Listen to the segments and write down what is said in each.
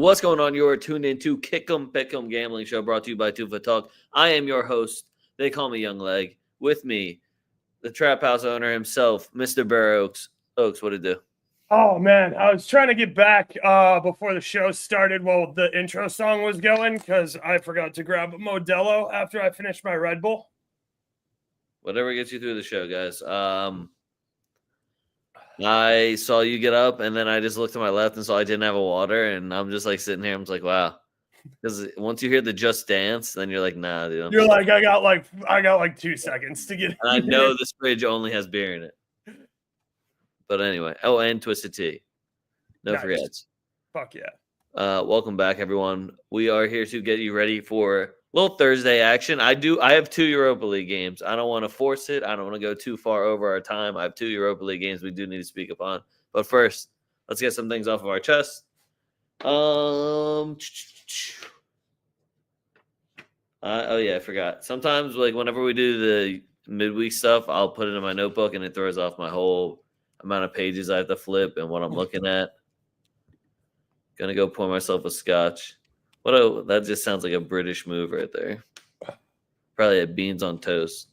What's going on? You're tuned into Kick'em Pick'em Gambling Show brought to you by TwoFootTalk. I am your host. They call me Young Leg. With me, the trap house owner himself, Mr. Burr Oaks. Oaks, what'd it do? Oh, man. I was trying to get back before the show started while the intro song was going because I forgot to grab a Modelo after I finished my Red Bull. Whatever gets you through the show, guys. I saw you get up, and then I just looked to my left and saw I didn't have a water, and I'm just like sitting here. I'm just like, wow. Because once you hear the Just Dance, then you're like, nah, dude. You're like, I got like 2 seconds to get. And I know this fridge only has beer in it. But anyway, oh, and Twisted Tea. No forgets. Fuck yeah. Welcome back, everyone. We are here to get you ready for a little Thursday action. I have 2 Europa League games. I don't want to force it. I don't want to go too far over our time. I have 2 Europa League games we do need to speak upon. But first, let's get some things off of our chest. Oh yeah, I forgot. Sometimes, like, whenever we do the midweek stuff, I'll put it in my notebook and it throws off my whole amount of pages I have to flip and what I'm looking at. Gonna go pour myself a scotch. That just sounds like a British move right there. Probably had beans on toast.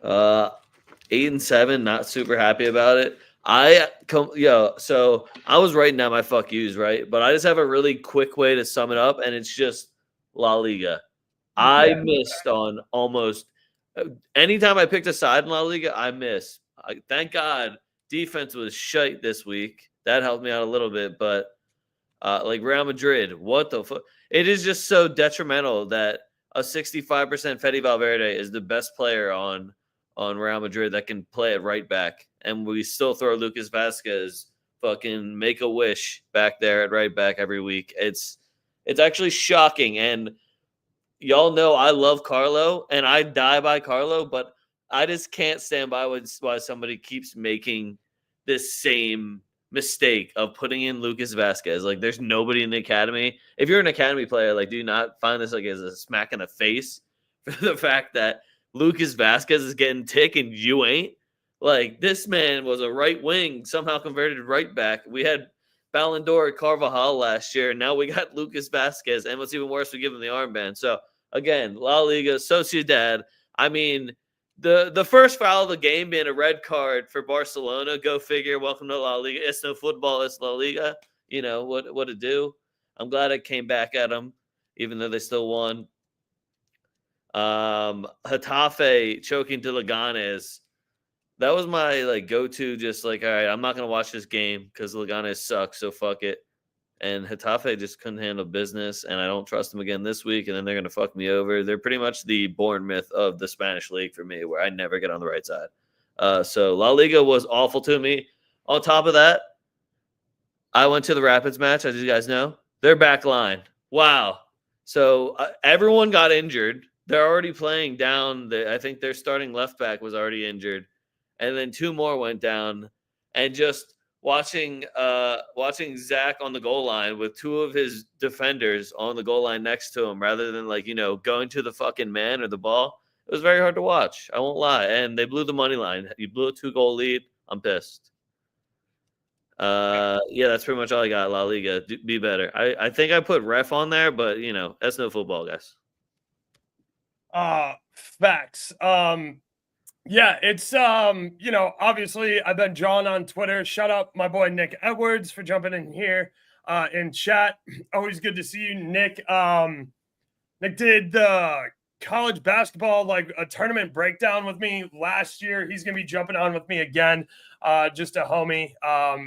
8-7, not super happy about it. So I was writing down my fuck yous, right? But I just have a really quick way to sum it up, and it's just La Liga. I missed on almost anytime I picked a side in La Liga, I miss. Thank God defense was shite this week. That helped me out a little bit, but like Real Madrid, what the fuck? It is just so detrimental that a 65% Fede Valverde is the best player on Real Madrid that can play at right back, and we still throw Lucas Vasquez fucking make a wish back there at right back every week. It's actually shocking, and y'all know I love Carlo, and I die by Carlo, but I just can't stand by why somebody keeps making this same mistake of putting in Lucas Vasquez. Like, there's nobody in the academy. If you're an academy player, like, do you not find this like as a smack in the face for the fact that Lucas Vasquez is getting tick and you ain't? Like, this man was a right wing, somehow converted right back. We had Ballon d'Or Carvajal last year, and now we got Lucas Vasquez, and what's even worse, we give him the armband. So, again, La Liga, Sociedad. I mean, the first foul of the game being a red card for Barcelona. Go figure. Welcome to La Liga. It's no football. It's La Liga. You know what to do. I'm glad it came back at them, even though they still won. Getafe choking to Leganes. That was my go-to. Just like, all right, I'm not gonna watch this game because Leganes sucks. So fuck it. And Getafe just couldn't handle business, and I don't trust them again this week, and then they're going to fuck me over. They're pretty much the Bournemouth of the Spanish league for me, where I never get on the right side. So La Liga was awful to me. On top of that, I went to the Rapids match, as you guys know. Their back line. Wow. So everyone got injured. They're already playing down. I think their starting left back was already injured. And then 2 more went down, and just watching Zach on the goal line with 2 of his defenders on the goal line next to him, rather than going to the fucking man or the ball. It was very hard to watch. I won't lie. And they blew the money line. You blew a 2-goal lead. I'm pissed. Yeah, that's pretty much all I got. La Liga, be better. I think I put ref on there, but that's no football, guys. Facts. Yeah, it's obviously I've been John on Twitter. Shout out my boy Nick Edwards for jumping in here in chat. Always good to see you, Nick. Nick did the college basketball a tournament breakdown with me last year. He's gonna be jumping on with me again. Just a homie.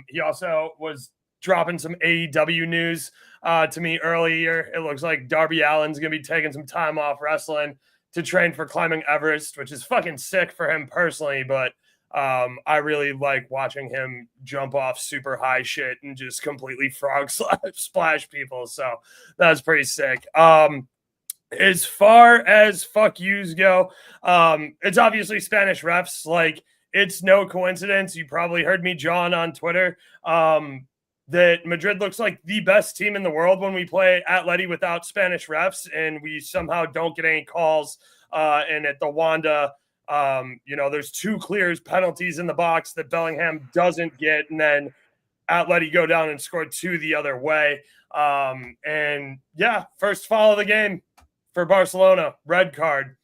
He also was dropping some AEW news to me earlier. It looks like Darby Allin's gonna be taking some time off wrestling to train for climbing Everest, which is fucking sick for him personally, but I really like watching him jump off super high shit and just completely frog splash people. So that's pretty sick. As far as fuck yous go, it's obviously Spanish refs. It's no coincidence. You probably heard me, John, on Twitter, that Madrid looks like the best team in the world when we play Atleti without Spanish refs, and we somehow don't get any calls. And at the Wanda, there's 2 clears penalties in the box that Bellingham doesn't get, and then Atleti go down and score 2 the other way. And yeah, first foul of the game for Barcelona, red card.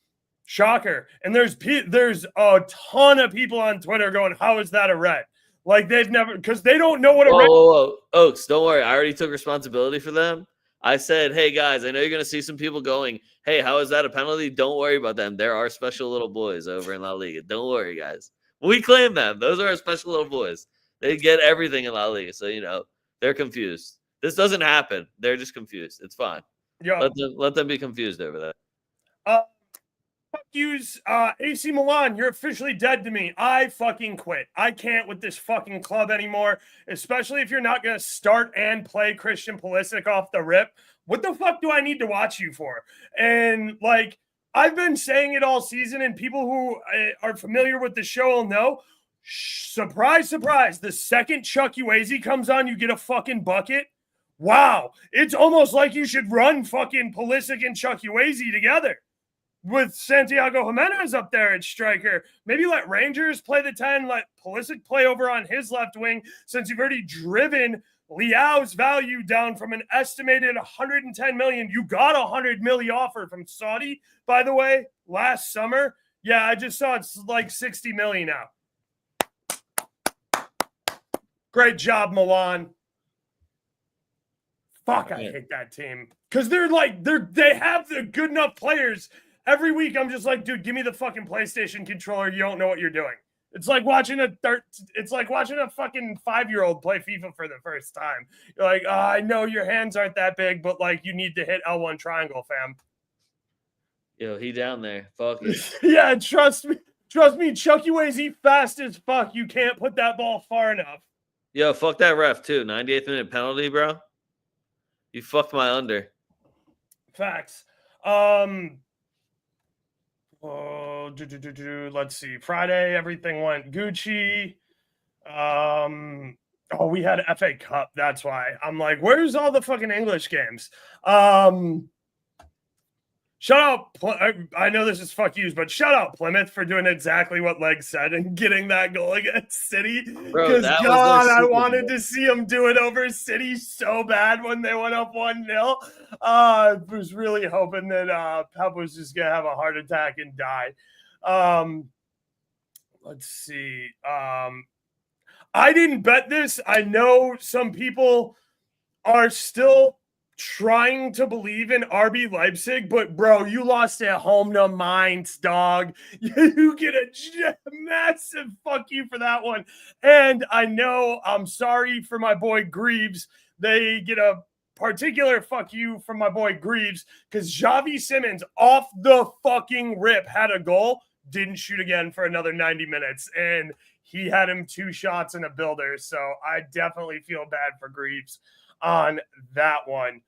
Shocker. And there's a ton of people on Twitter going, how is that a red? Like they've never, because they don't know what a red. Whoa. Oaks, don't worry. I already took responsibility for them. I said, hey, guys, I know you're going to see some people going, hey, how is that a penalty? Don't worry about them. There are special little boys over in La Liga. Don't worry, guys. We claim them. Those are our special little boys. They get everything in La Liga. So, they're confused. This doesn't happen. They're just confused. It's fine. Yo. Let them be confused over that. Fuck yous, AC Milan, you're officially dead to me. I fucking quit. I can't with this fucking club anymore, especially if you're not going to start and play Christian Pulisic off the rip. What the fuck do I need to watch you for? And, like, I've been saying it all season, and people who are familiar with the show will know, surprise, surprise, the second Chuck Ueze comes on, you get a fucking bucket. Wow. It's almost like you should run fucking Pulisic and Chuck Ueze together. With Santiago Jimenez up there at striker. Maybe let Rangers play the 10, let Pulisic play over on his left wing, since you've already driven Leao's value down from an estimated 110 million. You got a 100 million offer from Saudi, by the way, last summer. Yeah, I just saw it's like 60 million now. Great job, Milan. Fuck, I hate that team. Because they have the good enough players. Every week, I'm just like, dude, give me the fucking PlayStation controller. You don't know what you're doing. It's like watching a fucking 5-year-old play FIFA for the first time. You're like, I know your hands aren't that big, but like you need to hit L1 triangle, fam. Yo, he down there. Fuck it. Yeah, trust me. Chuck Ueze fast as fuck. You can't put that ball far enough. Yo, fuck that ref too. 98th minute penalty, bro. You fucked my under. Facts. Let's see. Friday, everything went Gucci. We had FA Cup. That's why. I'm like, where's all the fucking English games? Shout out. I know this is fuck yous, but shout out Plymouth for doing exactly what Leg said and getting that goal against City. Because God, I wanted to see them do it over City so bad when they went up 1-0. I was really hoping that Pep was just gonna have a heart attack and die. Let's see. I didn't bet this. I know some people are still trying to believe in RB Leipzig, but bro, you lost at home to Mainz, dog. You get a massive fuck you for that one. And I know I'm sorry for my boy Greaves. They get a particular fuck you from my boy Greaves because Xavi Simons off the fucking rip had a goal, didn't shoot again for another 90 minutes. And he had him 2 shots in a builder. So I definitely feel bad for Greaves on that one.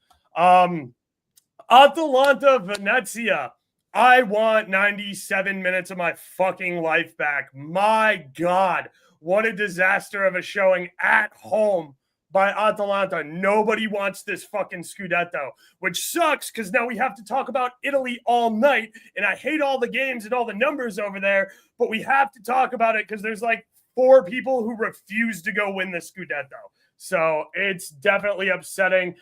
Atalanta Venezia. I want 97 minutes of my fucking life back. My God, what a disaster of a showing at home by Atalanta. Nobody wants this fucking Scudetto, which sucks because now we have to talk about Italy all night. And I hate all the games and all the numbers over there, but we have to talk about it because there's like 4 people who refuse to go win the Scudetto. So it's definitely upsetting.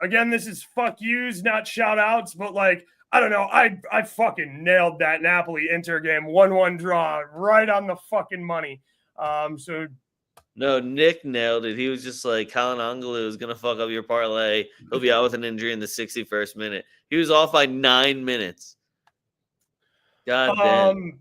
Again, this is fuck yous, not shout outs, but like, I don't know. I fucking nailed that Napoli Inter game. 1-1 draw right on the fucking money. No, Nick nailed it. He was just like, Calhanoglu is going to fuck up your parlay. He'll be out with an injury in the 61st minute. He was off by 9 minutes. God damn.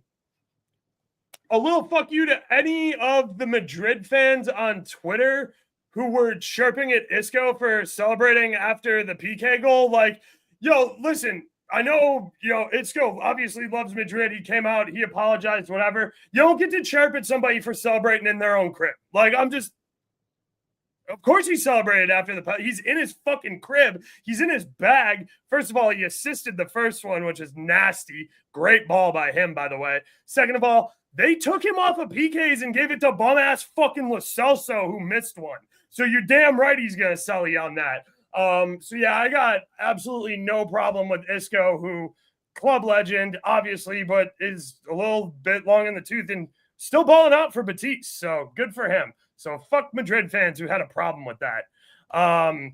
A little fuck you to any of the Madrid fans on Twitter who were chirping at Isco for celebrating after the PK goal. Like, yo, listen, I know, Isco obviously loves Madrid. He came out, he apologized, whatever. You don't get to chirp at somebody for celebrating in their own crib. Like, of course he celebrated after he's in his fucking crib. He's in his bag. First of all, he assisted the first one, which is nasty. Great ball by him, by the way. Second of all, they took him off of PKs and gave it to bum-ass fucking Lo Celso, who missed one. So you're damn right he's going to sell you on that. I got absolutely no problem with Isco, who club legend, obviously, but is a little bit long in the tooth and still balling out for Batiste. So good for him. So fuck Madrid fans who had a problem with that. I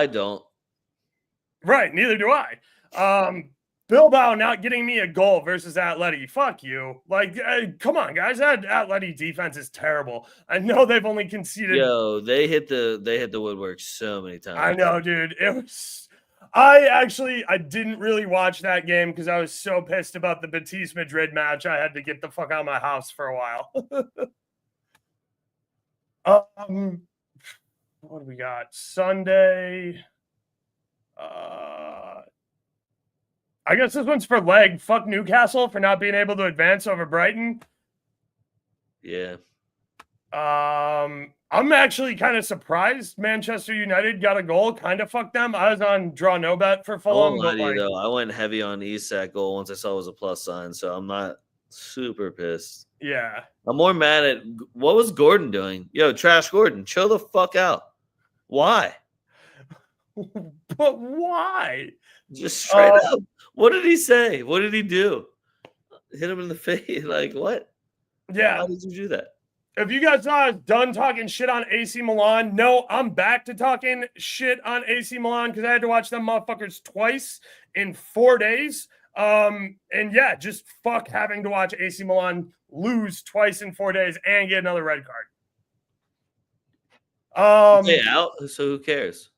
don't. Right, neither do I. Bilbao not getting me a goal versus Atleti. Fuck you. Like, come on, guys. That Atleti defense is terrible. I know they've only conceded. Yo, they hit the woodwork so many times. I know, dude. It was. I didn't really watch that game because I was so pissed about the Betis Madrid match. I had to get the fuck out of my house for a while. What do we got? Sunday. I guess this one's for leg. Fuck Newcastle for not being able to advance over Brighton. Yeah. I'm actually kind of surprised Manchester United got a goal. Kind of fucked them. I was on draw no bet for Fulham. But like, though, I went heavy on Isak goal once I saw it was a plus sign, so I'm not super pissed. Yeah. I'm more mad at what was Gordon doing? Yo, Trash Gordon, chill the fuck out. Why? But why? Just straight up. What did he say? What did he do? Hit him in the face? Like, what? Yeah. Why did you do that? If you guys saw us done talking shit on AC Milan, no, I'm back to talking shit on AC Milan because I had to watch them motherfuckers twice in 4 days. And yeah, just fuck having to watch AC Milan lose twice in 4 days and get another red card. Stay out, so who cares?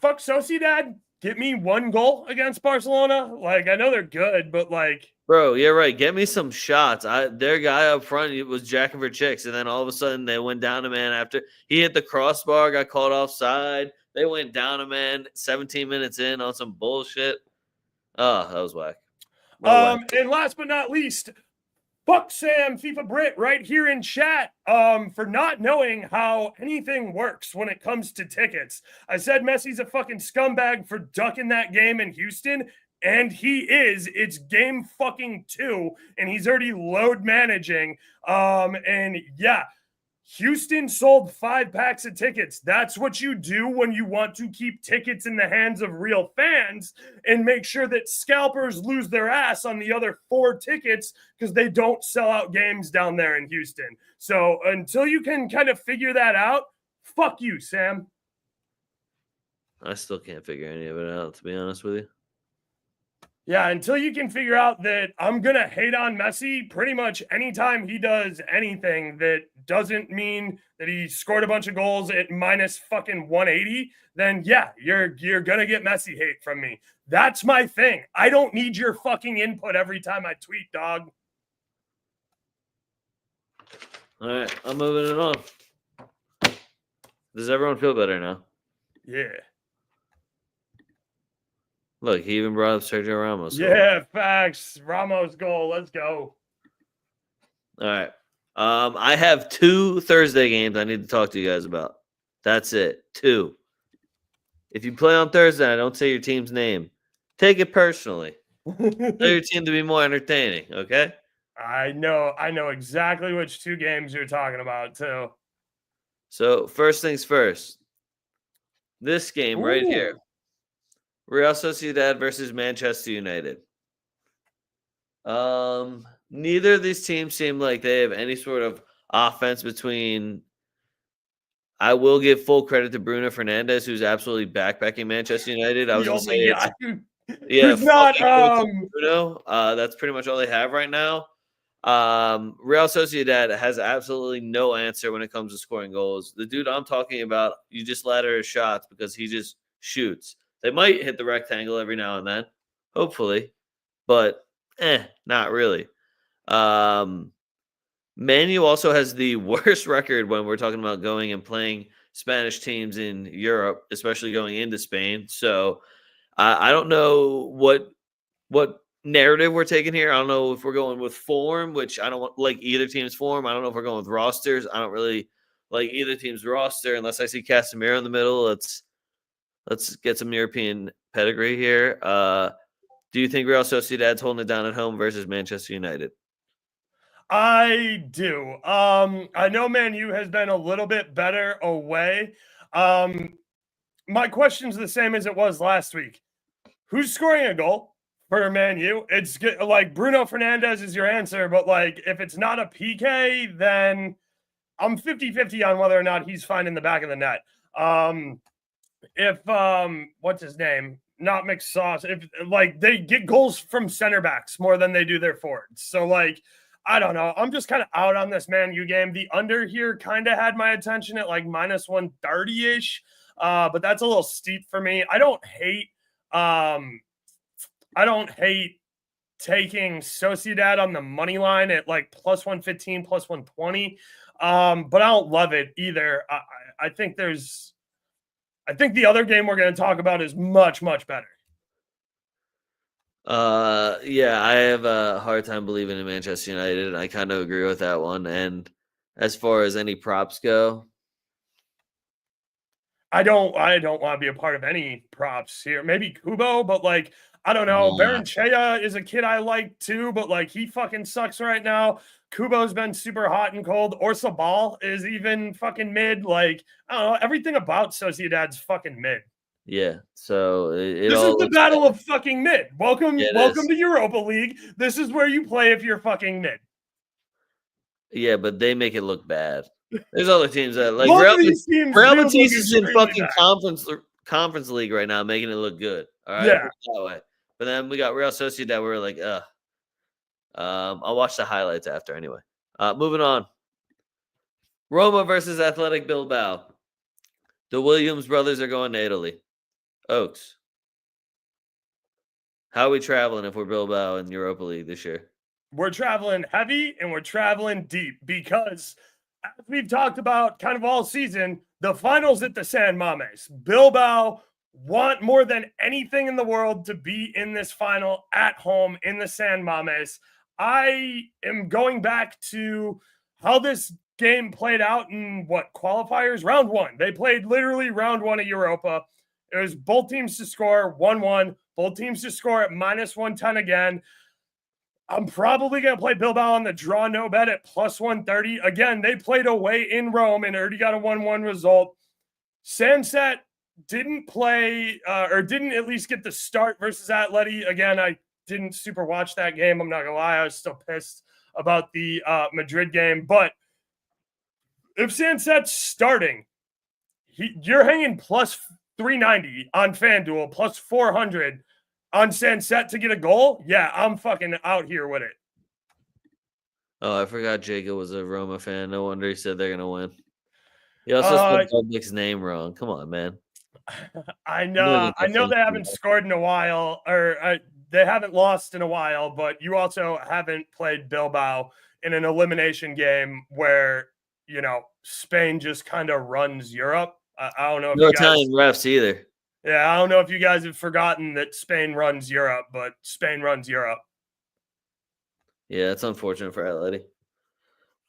Fuck Sociedad. Get me one goal against Barcelona. Like, I know they're good, but like, bro, yeah, right. Get me some shots. Their guy up front was jacking for chicks, and then all of a sudden they went down a man after he hit the crossbar, got called offside. They went down a man 17 minutes in on some bullshit. Oh, that was whack. And last but not least, fuck Sam FIFA Brit right here in chat for not knowing how anything works when it comes to tickets. I said Messi's a fucking scumbag for ducking that game in Houston, and he is. It's game fucking 2, and he's already load managing. And yeah, Houston sold 5 packs of tickets. That's what you do when you want to keep tickets in the hands of real fans and make sure that scalpers lose their ass on the other 4 tickets because they don't sell out games down there in Houston. So until you can kind of figure that out, fuck you, Sam. I still can't figure any of it out, to be honest with you. Yeah, until you can figure out that I'm going to hate on Messi pretty much anytime he does anything that doesn't mean that he scored a bunch of goals at minus fucking 180, then yeah, you're going to get Messi hate from me. That's my thing. I don't need your fucking input every time I tweet, dog. All right, I'm moving it on. Does everyone feel better now? Yeah. Look, he even brought up Sergio Ramos. Yeah, facts. Ramos goal. Let's go. All right. I have 2 Thursday games I need to talk to you guys about. That's it. 2. If you play on Thursday and I don't say your team's name, take it personally. Tell your team to be more entertaining, okay? I know exactly which 2 games you're talking about, too. So, first things first. This game right here. Real Sociedad versus Manchester United. Neither of these teams seem like they have any sort of offense between. I will give full credit to Bruno Fernandes, who's absolutely backpacking Manchester United. I was going to say, yeah, not Bruno. That's pretty much all they have right now. Real Sociedad has absolutely no answer when it comes to scoring goals. The dude I'm talking about, you just ladder his shots because he just shoots. They might hit the rectangle every now and then, hopefully, but not really. Man U also has the worst record when we're talking about going and playing Spanish teams in Europe, especially going into Spain. So I don't know what narrative we're taking here. I don't know if we're going with form, which I don't like either team's form. I don't know if we're going with rosters. I don't really like either team's roster unless I see Casemiro in the middle. Let's get some European pedigree here. Do you think Real Sociedad's holding it down at home versus Manchester United? I do. I know Man U has been a little bit better away. My question's the same as it was last week. Who's scoring a goal for Man U? It's like Bruno Fernandes is your answer, but like if it's not a PK, then I'm 50-50 on whether or not he's finding the back of the net. If what's his name? Not McSauce. If like they get goals from center backs more than they do their forwards. So like I don't know. I'm just kind of out on this Man U game. The under here kind of had my attention at like minus 130-ish. But that's a little steep for me. I don't hate taking Sociedad on the money line at like plus 115, plus 120. But I don't love it either. I think the other game we're going to talk about is much, much better. Yeah, I have a hard time believing in Manchester United, and I kind of agree with that one. And as far as any props go, I don't want to be a part of any props here. Maybe Kubo, but like I don't know. Baranchea is a kid I like too, but like he fucking sucks right now. Kubo's been super hot and cold. Orzabal is even fucking mid. Like I don't know. Everything about Sociedad's fucking mid. yeah. So this is the battle of fucking mid. Welcome to Europa League. This is where you play if you're fucking mid. Yeah, but they make it look bad. There's other teams that like Real Betis is in fucking conference league right now, making it look good. All right, yeah. That way. But then we got Real Sociedad. We're like, I'll watch the highlights after anyway. Moving on. Roma versus Athletic Bilbao. The Williams brothers are going to Italy. Oaks. How are we traveling if we're Bilbao in Europa League this year? We're traveling heavy and we're traveling deep because, as we've talked about kind of all season, the finals at the San Mames. Bilbao want more than anything in the world to be in this final at home in the San Mames. I am going back to how this game played out in qualifiers? Round one. They played literally round one of Europa. It was both teams to score 1-1, both teams to score at minus 110 again. I'm probably going to play Bilbao on the draw no bet at plus 130. Again, they played away in Rome and already got a 1-1 result. Sanset didn't play or didn't at least get the start versus Atleti. Again, I didn't super watch that game. I'm not going to lie. I was still pissed about the Madrid game. But if Sanset's starting, you're hanging plus 390 on FanDuel, plus 400 on Sanset to get a goal. Yeah, I'm fucking out here with it. Oh, I forgot Jacob was a Roma fan. No wonder he said they're gonna win. He also spelled Dubnik's name wrong. Come on, man. I know they haven't scored in a while, or they haven't lost in a while, but you also haven't played Bilbao in an elimination game where, you know, Spain just kind of runs Europe. I don't know if no Italian refs either. Yeah, I don't know if you guys have forgotten that Spain runs Europe, but Spain runs Europe. Yeah, it's unfortunate for Atleti.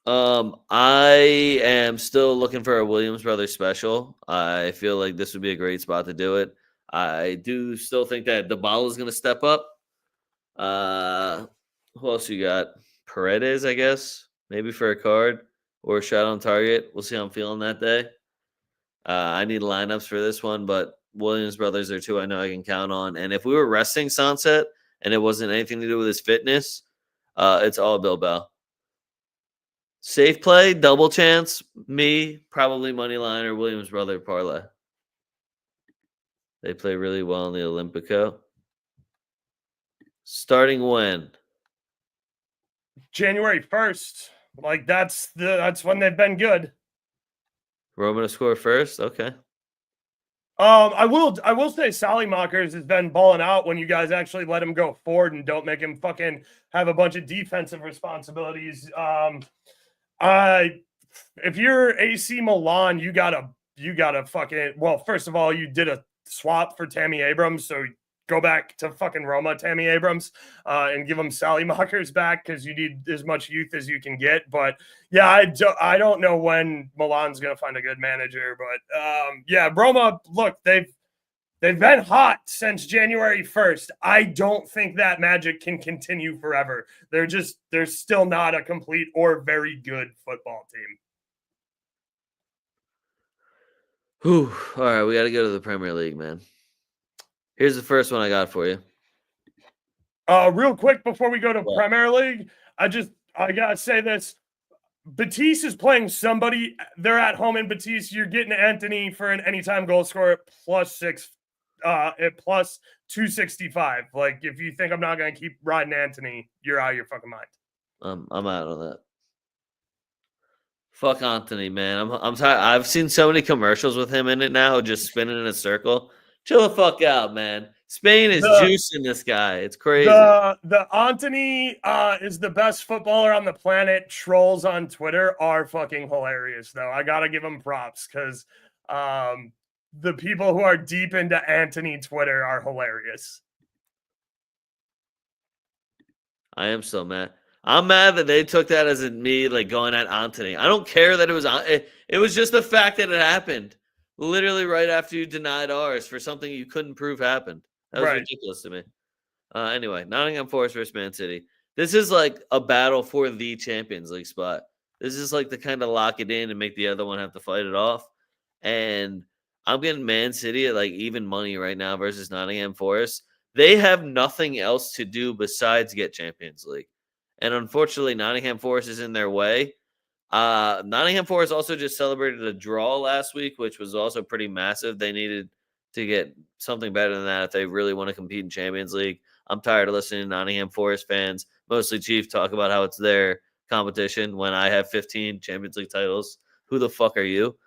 I am still looking for a Williams Brothers special. I feel like this would be a great spot to do it. I do still think that Dybala is going to step up. Who else you got? Paredes, I guess, maybe for a card or a shot on target. We'll see how I'm feeling that day. I need lineups for this one, but Williams Brothers are two I know I can count on. And if we were resting Sunset and it wasn't anything to do with his fitness, it's all Bilbao. Safe play, double chance, me, probably money line or Williams Brother parlay. They play really well in the Olympico. Starting when? January 1st. Like that's when they've been good. Roma to score first? Okay. I will say Sallymakers has been balling out when you guys actually let him go forward and don't make him fucking have a bunch of defensive responsibilities. If you're AC Milan, you gotta fucking, well, first of all, you did a swap for Tammy Abrams, so go back to fucking Roma, Tammy Abrams, and give him Sallymakers back because you need as much youth as you can get. But yeah, I don't know when Milan's gonna find a good manager, but yeah, Roma, look, they've been hot since January 1st. I don't think that magic can continue forever. They're still not a complete or very good football team. Whew. All right, we got to go to the Premier League, man. Here's the first one I got for you. Real quick before we go to Premier League, I gotta say this. Batiste is playing somebody. They're at home in Batiste. You're getting Anthony for an anytime goal scorer at plus 265. Like, if you think I'm not going to keep riding Anthony, you're out of your fucking mind. I'm out on that. Fuck Anthony, man. I'm tired. I've seen so many commercials with him in it now, just spinning in a circle. Chill the fuck out, man. Spain is juicing this guy. It's crazy. The Anthony is the best footballer on the planet. Trolls on Twitter are fucking hilarious, though. I gotta give them props because the people who are deep into Anthony Twitter are hilarious. I am so mad. I'm mad that they took that as me like going at Anthony. I don't care that it was. It was just the fact that it happened, literally right after you denied ours for something you couldn't prove happened. That was ridiculous to me. Anyway, Nottingham Forest versus Man City. This is like a battle for the Champions League spot. This is like to kind of lock it in and make the other one have to fight it off. And I'm getting Man City at like even money right now versus Nottingham Forest. They have nothing else to do besides get Champions League. And unfortunately, Nottingham Forest is in their way. Nottingham Forest also just celebrated a draw last week, which was also pretty massive. They needed to get something better than that if they really want to compete in Champions League. I'm tired of listening to Nottingham Forest fans, mostly Chief, talk about how it's their competition when I have 15 Champions League titles. Who the fuck are you?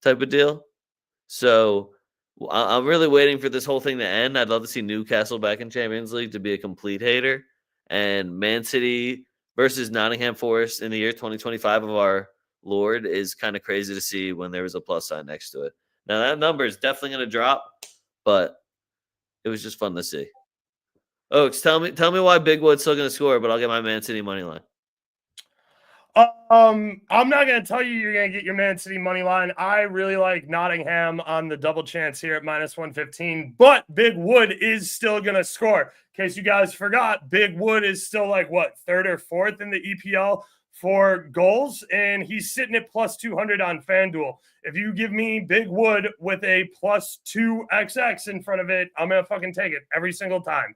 Type of deal. So I'm really waiting for this whole thing to end. I'd love to see Newcastle back in Champions League to be a complete hater. And Man City versus Nottingham Forest in the year 2025 of our Lord is kind of crazy to see when there was a plus sign next to it. Now, that number is definitely going to drop, but it was just fun to see. Oaks, tell me why Big Wood's still going to score, but I'll get my Man City money line. I'm not going to tell you you're going to get your Man City money line. I really like Nottingham on the double chance here at minus 115, but Big Wood is still going to score. In case you guys forgot, Big Wood is still like, what, third or fourth in the EPL for goals, and he's sitting at plus 200 on FanDuel. If you give me Big Wood with a plus 2XX in front of it, I'm going to fucking take it every single time.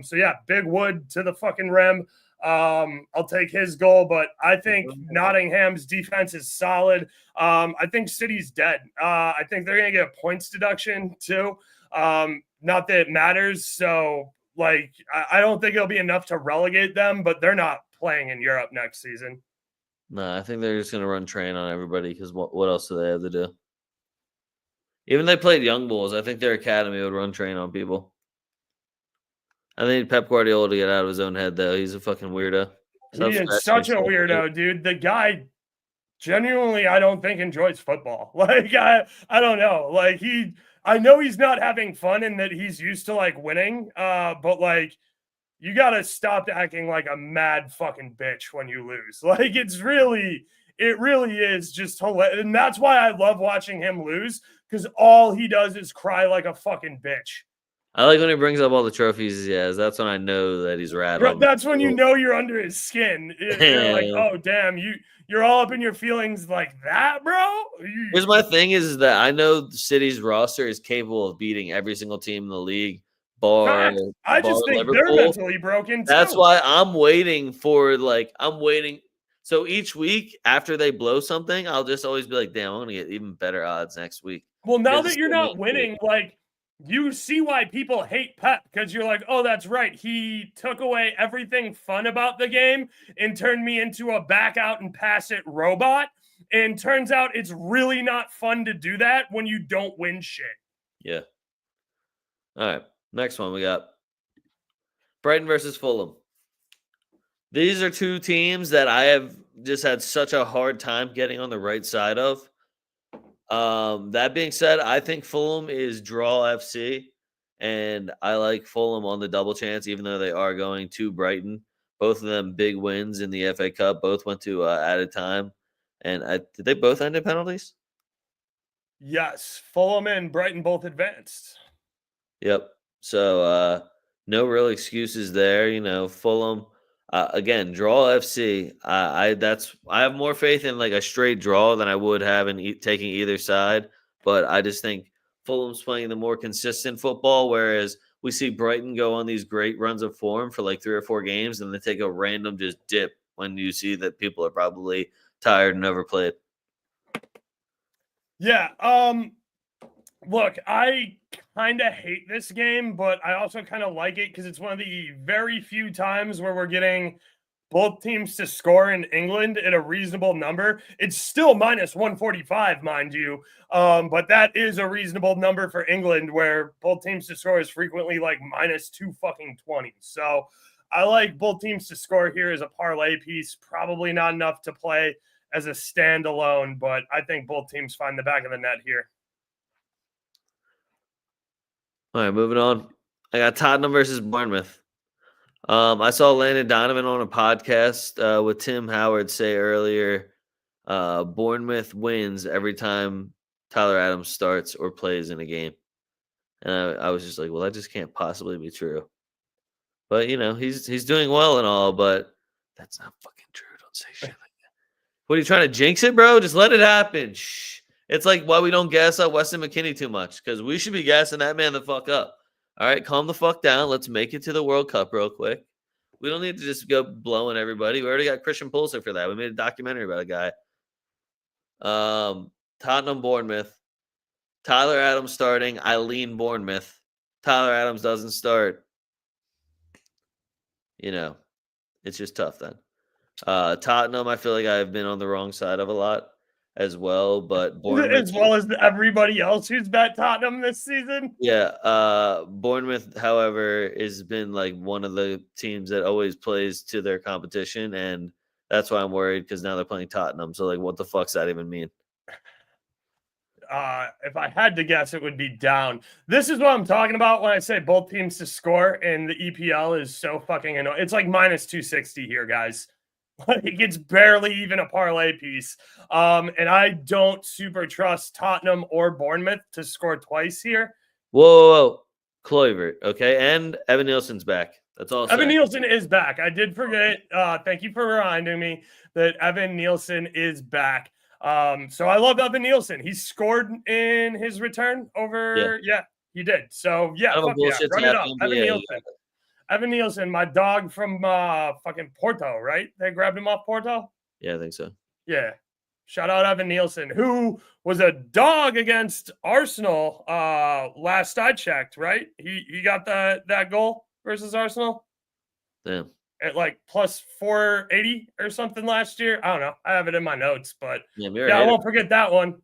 So yeah, Big Wood to the fucking rim. I'll take his goal, but I think Nottingham's defense is solid. I think City's dead. I think they're going to get a points deduction too. Not that it matters. So like, I don't think it'll be enough to relegate them, but they're not playing in Europe next season. No, I think they're just going to run train on everybody because what else do they have to do? Even they played Young Bulls. I think their academy would run train on people. I need Pep Guardiola to get out of his own head, though. He's a fucking weirdo. He is such a weirdo, dude. The guy genuinely, I don't think enjoys football. Like, I don't know. Like, I know he's not having fun and that he's used to like winning. But like, you got to stop acting like a mad fucking bitch when you lose. Like, it really is just hilarious. And that's why I love watching him lose, because all he does is cry like a fucking bitch. I like when he brings up all the trophies he has. That's when I know that he's rattled. That's when you know you're under his skin. You're like, oh, damn, you're all up in your feelings like that, bro? Here's my thing is that I know City's roster is capable of beating every single team in the league. I just think Liverpool. They're mentally broken, too. That's why I'm waiting. So each week after they blow something, I'll just always be like, damn, I'm going to get even better odds next week. Well, now that you're not winning, like, you see why people hate Pep, because you're like, oh, that's right. He took away everything fun about the game and turned me into a back out and pass it robot. And turns out it's really not fun to do that when you don't win shit. Yeah. All right. Next one we got Brighton versus Fulham. These are two teams that I have just had such a hard time getting on the right side of. That being said, I think Fulham is draw FC, and I like Fulham on the double chance, even though they are going to Brighton. Both of them big wins in the FA Cup. Both went to added time. And did they both end in penalties? Yes. Fulham and Brighton both advanced. Yep. So no real excuses there. You know, Fulham, again, draw FC. I have more faith in like a straight draw than I would have in taking either side. But I just think Fulham's playing the more consistent football, whereas we see Brighton go on these great runs of form for like 3 or 4 games, and they take a random just dip when you see that people are probably tired and overplayed. Yeah. Look, I kind of hate this game, but I also kind of like it because it's one of the very few times where we're getting both teams to score in England at a reasonable number. It's still minus 145, mind you. But that is a reasonable number for England, where both teams to score is frequently like minus 220. So I like both teams to score here as a parlay piece. Probably not enough to play as a standalone, but I think both teams find the back of the net here. All right, moving on. I got Tottenham versus Bournemouth. I saw Landon Donovan on a podcast with Tim Howard say earlier, Bournemouth wins every time Tyler Adams starts or plays in a game. And I was just like, well, that just can't possibly be true. But, you know, he's doing well and all, but that's not fucking true. Don't say shit like that. What are you trying to jinx it, bro? Just let it happen. Shh. It's like why we don't gas up Weston McKennie too much, because we should be gassing that man the fuck up. All right, calm the fuck down. Let's make it to the World Cup real quick. We don't need to just go blowing everybody. We already got Christian Pulisic for that. We made a documentary about a guy. Tottenham, Bournemouth. Tyler Adams starting. I lean Bournemouth. Tyler Adams doesn't start. You know, it's just tough then. Tottenham, I feel like I've been on the wrong side of a lot as well, but Bournemouth, as well as everybody else who's bet Tottenham this season. Yeah, Bournemouth, however, has been like one of the teams that always plays to their competition, and that's why I'm worried because now they're playing Tottenham. So, like, what the fuck's that even mean? If I had to guess, it would be down. This is what I'm talking about when I say both teams to score, and the EPL is so fucking annoying. It's like minus 260 here, guys. Like, it's barely even a parlay piece. And I don't super trust Tottenham or Bournemouth to score twice here. Whoa. Kluivert, okay? And Evan Nielsen's back. That's all. Evan Nielsen is back. I did forget. Thank you for reminding me that Evan Nielsen is back. So I love Evan Nielsen. He scored in his return over. Yeah, he did. So yeah, run it up. Evan Nielsen. Evan Nielsen, my dog from fucking Porto, right? They grabbed him off Porto? Yeah, I think so. Yeah. Shout out Evan Nielsen, who was a dog against Arsenal last I checked, right? He got that goal versus Arsenal. Damn. At like plus 480 or something last year. I don't know. I have it in my notes, but yeah, I won't forget that one.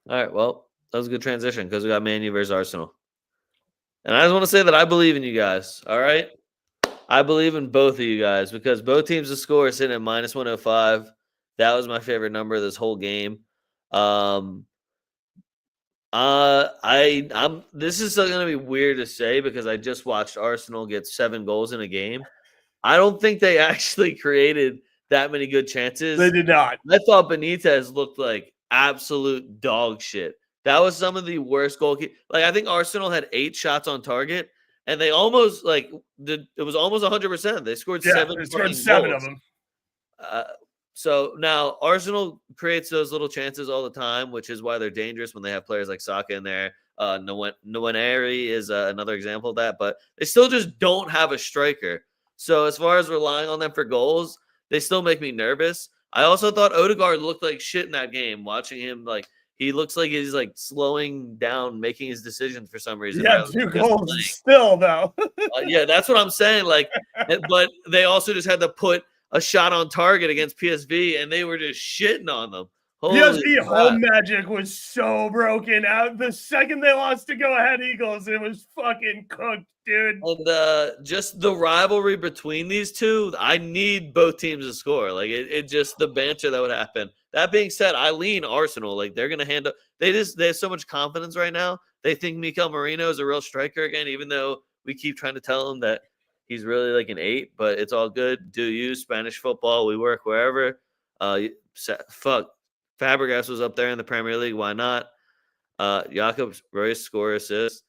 All right, well, that was a good transition because we got Man U versus Arsenal. And I just want to say that I believe in you guys, all right? I believe in both of you guys because both teams to score are sitting at minus 105. That was my favorite number of this whole game. This is going to be weird to say because I just watched Arsenal get 7 goals in a game. I don't think they actually created that many good chances. They did not. I thought Benitez looked like absolute dog shit. That was some of the worst goalkeeping. Like, I think Arsenal had 8 shots on target, and they almost it was almost 100%. They scored 7. They scored 7 goals. of them. So now Arsenal creates those little chances all the time, which is why they're dangerous when they have players like Saka in there. Nwaneri is another example of that, but they still just don't have a striker. So as far as relying on them for goals, they still make me nervous. I also thought Odegaard looked like shit in that game. Watching him, like, he looks like he's like slowing down, making his decisions for some reason. Yeah, 2 goals still though. Yeah, that's what I'm saying. Like, but they also just had to put a shot on target against PSV, and they were just shitting on them. PSV home magic was so broken out. The second they lost to go-ahead Eagles, it was fucking cooked, dude. And just the rivalry between these two, I need both teams to score. Like, it just the banter that would happen. That being said, I lean Arsenal. Like, they're gonna handle. They have so much confidence right now. They think Mikel Merino is a real striker again, even though we keep trying to tell them that he's really like an 8. But it's all good. Do you Spanish football? We work wherever. Fuck. Fabregas was up there in the Premier League. Why not? Jakob Reus score assist.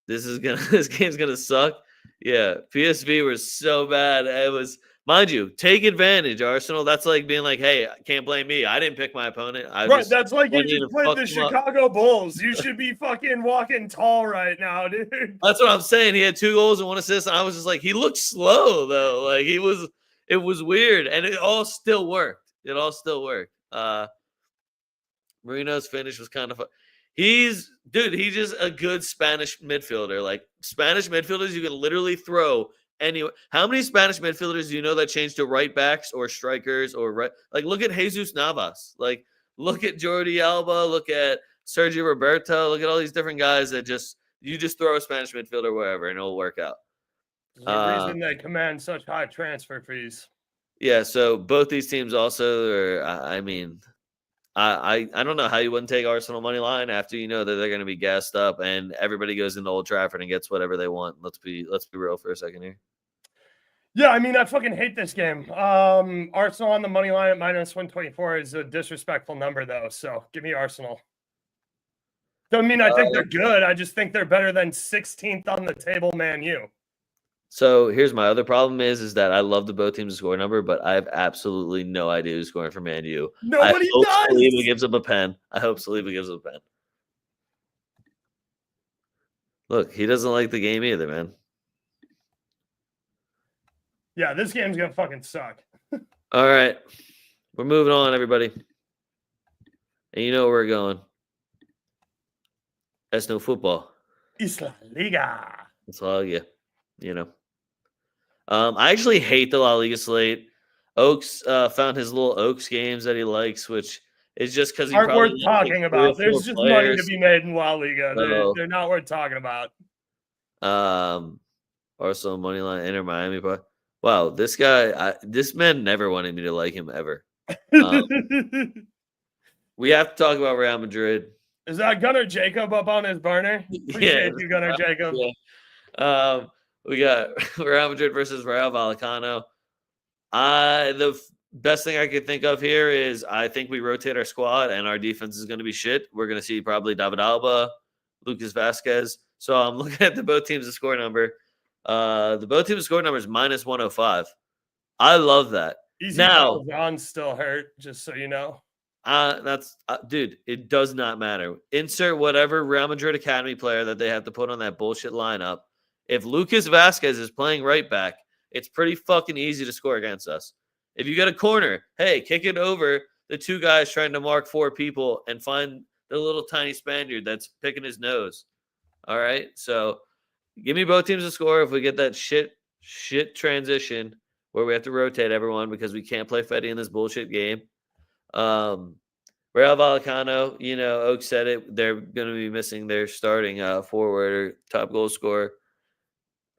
This game's gonna suck. Yeah, PSV was so bad. It was, mind you, take advantage, Arsenal. That's like being like, hey, can't blame me. I didn't pick my opponent. That's like you just played the Chicago Bulls. You should be fucking walking tall right now, dude. That's what I'm saying. He had 2 goals and 1 assist. And I was just like, he looked slow though. Like, it was weird, and it all still worked. It all still worked. Marino's finish was kind of he's just a good Spanish midfielder. Like Spanish midfielders, you can literally throw anywhere. How many Spanish midfielders do you know that changed to right backs or strikers or right? Like look at Jesus Navas. Like look at Jordi Alba. Look at Sergio Roberto. Look at all these different guys that you just throw a Spanish midfielder wherever and it'll work out. There's a reason they command such high transfer fees. Yeah, so both these teams also are. I mean, I don't know how you wouldn't take Arsenal money line after you know that they're going to be gassed up and everybody goes into Old Trafford and gets whatever they want. Let's be real for a second here. Yeah, I mean, I fucking hate this game. Arsenal on the money line at -124 is a disrespectful number, though. So give me Arsenal. Don't mean I think they're good. I just think they're better than 16th on the table, Man U. So here's my other problem is that I love the both teams to score number, but I have absolutely no idea who's scoring for Man U. Nobody does. Saliba gives up a pen. I hope Saliba gives up a pen. Look, he doesn't like the game either, man. Yeah, this game's gonna fucking suck. All right, we're moving on, everybody. And you know where we're going. That's no football. Isla Liga. That's all you know. I actually hate the La Liga slate. Oaks found his little Oaks games that he likes, which is just because he aren't probably worth talking about. There's just money to be made in La Liga. They're not worth talking about. Arsenal money line, Inter Miami. But wow, this guy, this man never wanted me to like him ever. We have to talk about Real Madrid. Is that Gunnar Jacob up on his burner? Appreciate you, Gunnar Jacob. Yeah. We got Real Madrid versus Rayo Vallecano. The best thing I could think of here is I think we rotate our squad and our defense is going to be shit. We're going to see probably David Alba, Lucas Vasquez. So I'm looking at the both teams' score number. The both teams' score number is -105. I love that. Easy now, John's still hurt, just so you know. Dude, it does not matter. Insert whatever Real Madrid Academy player that they have to put on that bullshit lineup. If Lucas Vasquez is playing right back, it's pretty fucking easy to score against us. If you get a corner, hey, kick it over the two guys trying to mark four people and find the little tiny Spaniard that's picking his nose. All right? So give me both teams to score if we get that shit transition where we have to rotate everyone because we can't play Fetty in this bullshit game. Real Vallecano, Oak said it. They're going to be missing their starting forward or top goal scorer.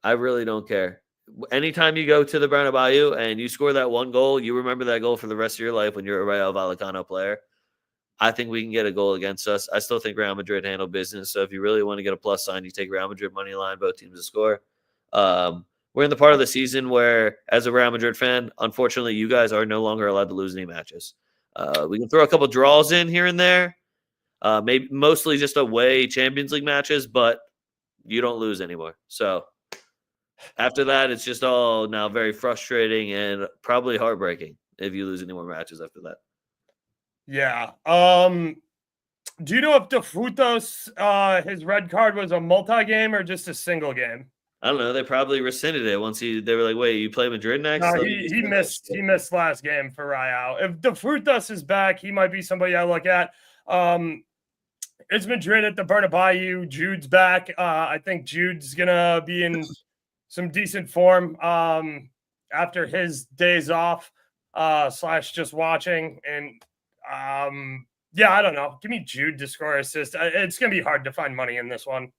I really don't care. Anytime you go to the Bernabeu and you score that one goal, you remember that goal for the rest of your life when you're a Rayo Vallecano player. I think we can get a goal against us. I still think Real Madrid handle business. So if you really want to get a plus sign, you take Real Madrid money line, both teams to score. We're in the part of the season where, as a Real Madrid fan, unfortunately, you guys are no longer allowed to lose any matches. We can throw a couple draws in here and there, maybe mostly just away Champions League matches, but you don't lose anymore. So after that, it's just all now very frustrating and probably heartbreaking if you lose any more matches after that. Yeah. Do you know if DeFutos, his red card was a multi-game or just a single game? I don't know. They probably rescinded it once they were like, "Wait, you play Madrid next?" No, he missed. He missed last game for Rayo. If DeFutos is back, he might be somebody I look at. It's Madrid at the Bernabeu. Jude's back. I think Jude's gonna be in some decent form after his days off / just watching. And yeah, I don't know. Give me Jude to score assist. It's gonna be hard to find money in this one.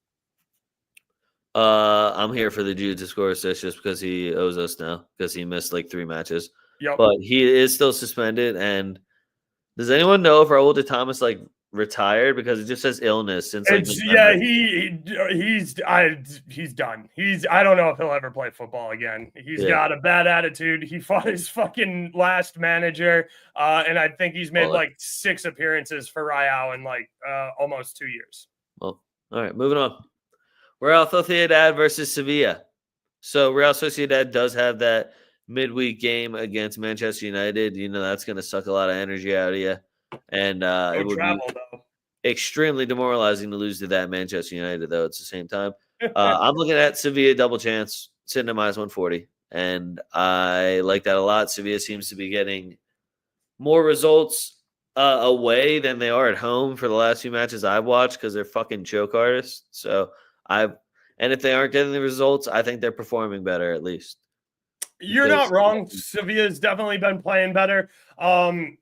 I'm here for the Jude to score assist just because he owes us now because he missed like 3 matches. Yep. But he is still suspended. And does anyone know if Raúl de Thomas retired because it just says illness since he's done. I don't know if he'll ever play football again. He's got a bad attitude. He fought his fucking last manager, and I think he's made 6 appearances for Rayo in almost 2 years. Well, all right, moving on. Real Sociedad versus Sevilla. So Real Sociedad does have that midweek game against Manchester United. That's going to suck a lot of energy out of you. And it would be extremely demoralizing to lose to that Manchester United, though, at the same time. I'm looking at Sevilla double chance, sitting at -140. And I like that a lot. Sevilla seems to be getting more results away than they are at home for the last few matches I've watched because they're fucking choke artists. So and if they aren't getting the results, I think they're performing better at least. You're not wrong. Sevilla's definitely been playing better. And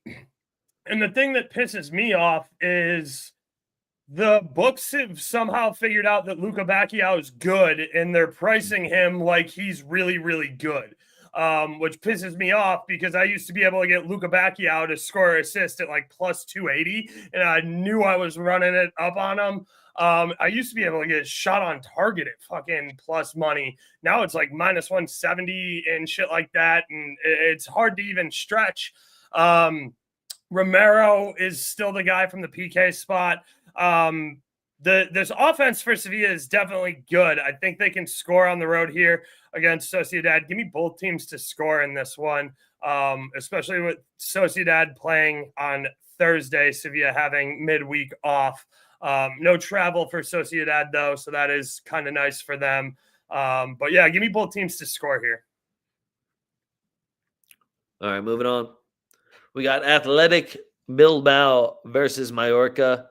the thing that pisses me off is the books have somehow figured out that Luka Bacchio is good, and they're pricing him like he's really, really good, which pisses me off because I used to be able to get Luka Bacchio to score or assist at like plus 280, and I knew I was running it up on him. I used to be able to get shot on target at fucking plus money. Now it's like minus 170 and shit like that, and it's hard to even stretch. Romero is still the guy from the PK spot. This offense for Sevilla is definitely good. I think they can score on the road here against Sociedad. Give me both teams to score in this one, especially with Sociedad playing on Thursday, Sevilla having midweek off. No travel for Sociedad, though, so that is kind of nice for them. But yeah, give me both teams to score here. All right, moving on. We got Athletic Bilbao versus Mallorca.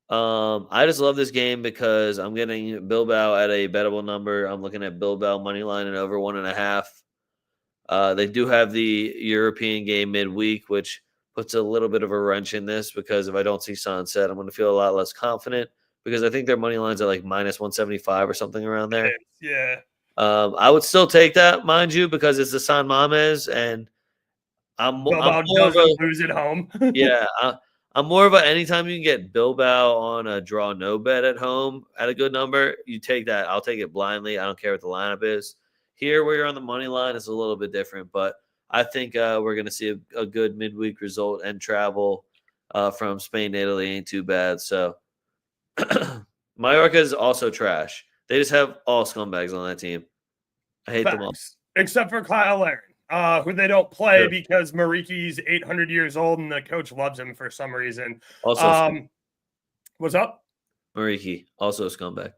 I just love this game because I'm getting Bilbao at a bettable number. I'm looking at Bilbao money line and over 1.5. They do have the European game midweek, which puts a little bit of a wrench in this because if I don't see sunset, I'm going to feel a lot less confident because I think their money lines are like minus 175 or something around there. Yeah. I would still take that, mind you, because it's the San Mames and Bilbao doesn't lose at home. Yeah, I'm more of a anytime you can get Bilbao on a draw no bet at home at a good number, you take that. I'll take it blindly. I don't care what the lineup is. Here, where you're on the money line, it's a little bit different, but I think we're going to see a good midweek result and travel from Spain to Italy ain't too bad. So Mallorca is also trash. They just have all scumbags on that team. I hate them all. Except for Kyle Larin, who they don't play because Mariki's 800 years old and the coach loves him for some reason. Also, what's up? Mariki, also a scumbag.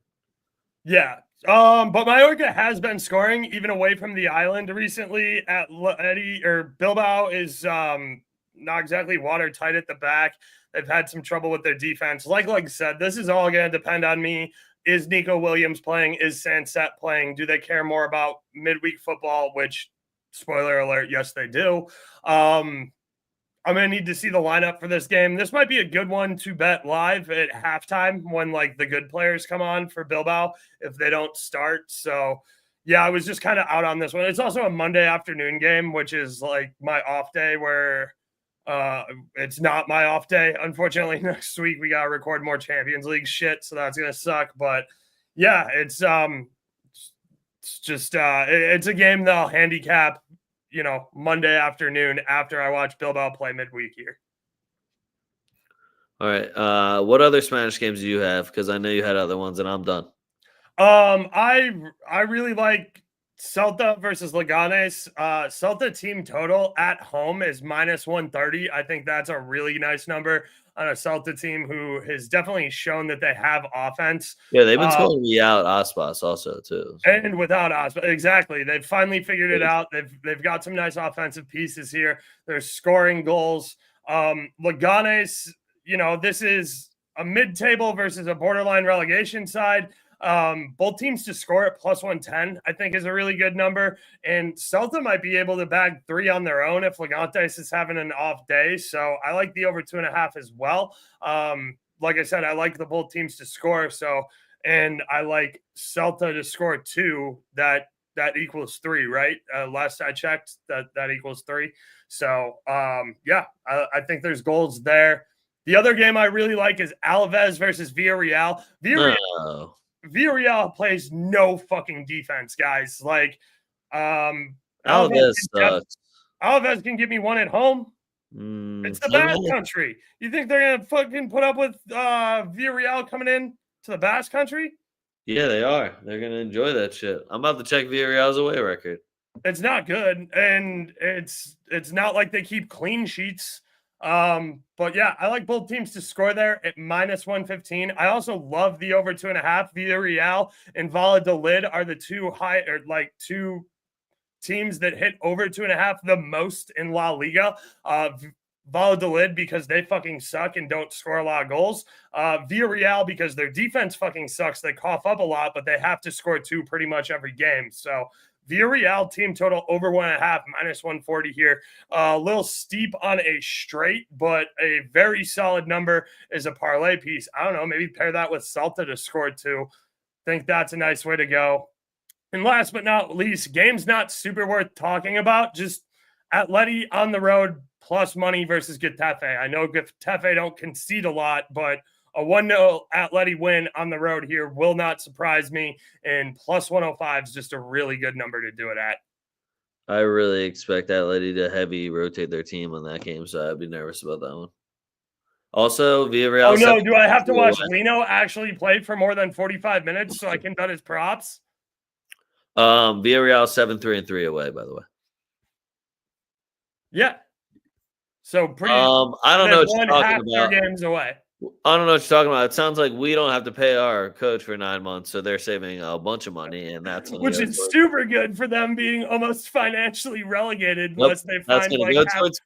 Yeah. But Mallorca has been scoring even away from the island recently. Bilbao is not exactly watertight at the back. They've had some trouble with their defense. Like I said, this is all going to depend on me. Is Nico Williams playing? Is Sanset playing? Do they care more about midweek football? Which, spoiler alert, yes, they do. I'm going to need to see the lineup for this game. This might be a good one to bet live at halftime when like the good players come on for Bilbao if they don't start. So, yeah, I was just kind of out on this one. It's also a Monday afternoon game, which is like my off day where it's not my off day. Unfortunately, next week we got to record more Champions League shit, so that's going to suck. But yeah, it's just it's a game that I'll handicap, Monday afternoon after I watch Bilbao play midweek here. All right. What other Spanish games do you have? Because I know you had other ones, and I'm done. I really like Celta versus Leganes. Celta team total at home is minus 130. I think that's a really nice number on a Celta team who has definitely shown that they have offense. Yeah, they've been scoring me out Aspas also too. So. And without Aspas, exactly. They've finally figured it out. They've got some nice offensive pieces here. They're scoring goals. Leganes, this is a mid-table versus a borderline relegation side. Both teams to score at plus 110, I think is a really good number. And Celta might be able to bag 3 on their own if Legantes is having an off day. So I like the over 2.5 as well. Like I said, I like the both teams to score. So, and I like Celta to score 2. That equals 3, right? Last I checked, that equals 3. So, yeah, I think there's goals there. The other game I really like is Alaves versus Villarreal. Villarreal plays no fucking defense, guys. Like, Alaves can give me 1 at home. It's the Basque country. You think they're gonna fucking put up with Villarreal coming in to the Basque country? Yeah, they are. They're gonna enjoy that shit. I'm about to check Villarreal's away record. It's not good, and it's not like they keep clean sheets. But yeah, I like both teams to score there at minus 115. I also love the over 2.5. Villarreal and Valladolid are the two teams that hit over 2.5 the most in La Liga. Valladolid because they fucking suck and don't score a lot of goals. Villarreal because their defense fucking sucks. They cough up a lot, but they have to score 2 pretty much every game. So Villarreal team total over 1.5, minus 140 here. A little steep on a straight, but a very solid number is a parlay piece. I don't know, maybe pair that with Celta to score 2. Think that's a nice way to go. And last but not least, game's not super worth talking about. Just Atleti on the road plus money versus Getafe. I know Getafe don't concede a lot, but a 1-0 Atleti win on the road here will not surprise me. And plus 105 is just a really good number to do it at. I really expect Atleti to heavy rotate their team on that game, so I'd be nervous about that one. Also, Villarreal. Oh no, do I have to watch Lino actually play for more than 45 minutes so I can bet his props? Villarreal 7-3-3 away, by the way. Yeah. So pretty. I don't know what you're talking about. Games away. I don't know what you're talking about. It sounds like we don't have to pay our coach for 9 months, so they're saving a bunch of money, and that's which is super good for them being almost financially relegated unless they find like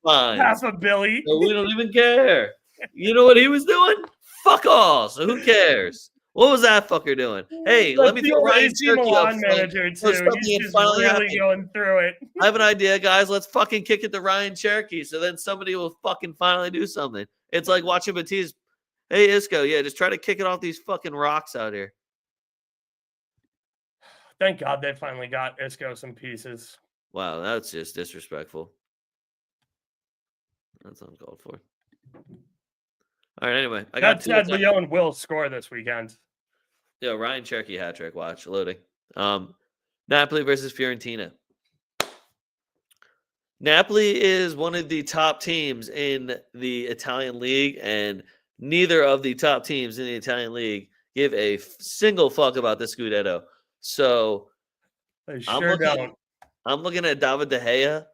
half a billy. So we don't even care. You know what he was doing? Fuck all. So who cares? What was that fucker doing? Hey, let me throw Ryan Cherky up. Manager too. He's just really going through it. I have an idea, guys. Let's fucking kick it to Ryan Cherky, so then somebody will fucking finally do something. It's like watching Batiste. Hey, Isco, yeah, just try to kick it off these fucking rocks out here. Thank God they finally got Isco some pieces. Wow, that's just disrespectful. That's uncalled for. All right, anyway. That said, Lyon will score this weekend. Yeah, Ryan Cherky hat trick. Watch, loading. Napoli versus Fiorentina. Napoli is one of the top teams in the Italian league, and neither of the top teams in the Italian league give a single fuck about the Scudetto. So I'm looking at David De Gea,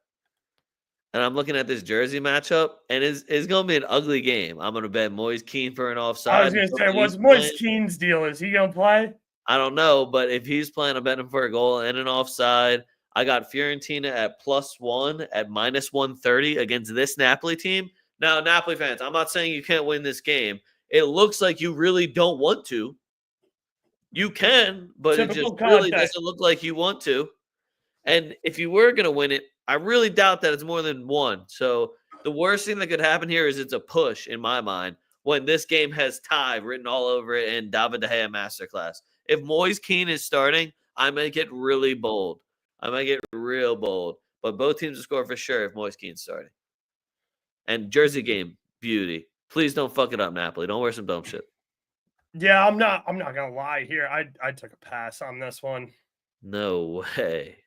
and I'm looking at this Jersey matchup, and it's going to be an ugly game. I'm going to bet Moise Kean for an offside. I was going to say, what's Moise Kean's deal? Is he going to play? I don't know, but if he's playing, I'm betting him for a goal and an offside. I got Fiorentina at +1 at minus 130 against this Napoli team. Now, Napoli fans, I'm not saying you can't win this game. It looks like you really don't want to. You can, but it just really doesn't look like you want to. And if you were going to win it, I really doubt that it's more than 1. So the worst thing that could happen here is it's a push, in my mind, when this game has tie written all over it and David De Gea masterclass. If Moise Kean is starting, I might get really bold. I might get real bold. But both teams will score for sure if Moise Kean's starting. And Jersey game, beauty. Please don't fuck it up, Napoli. Don't wear some dumb shit. Yeah, I'm not gonna lie here. I took a pass on this one. No way.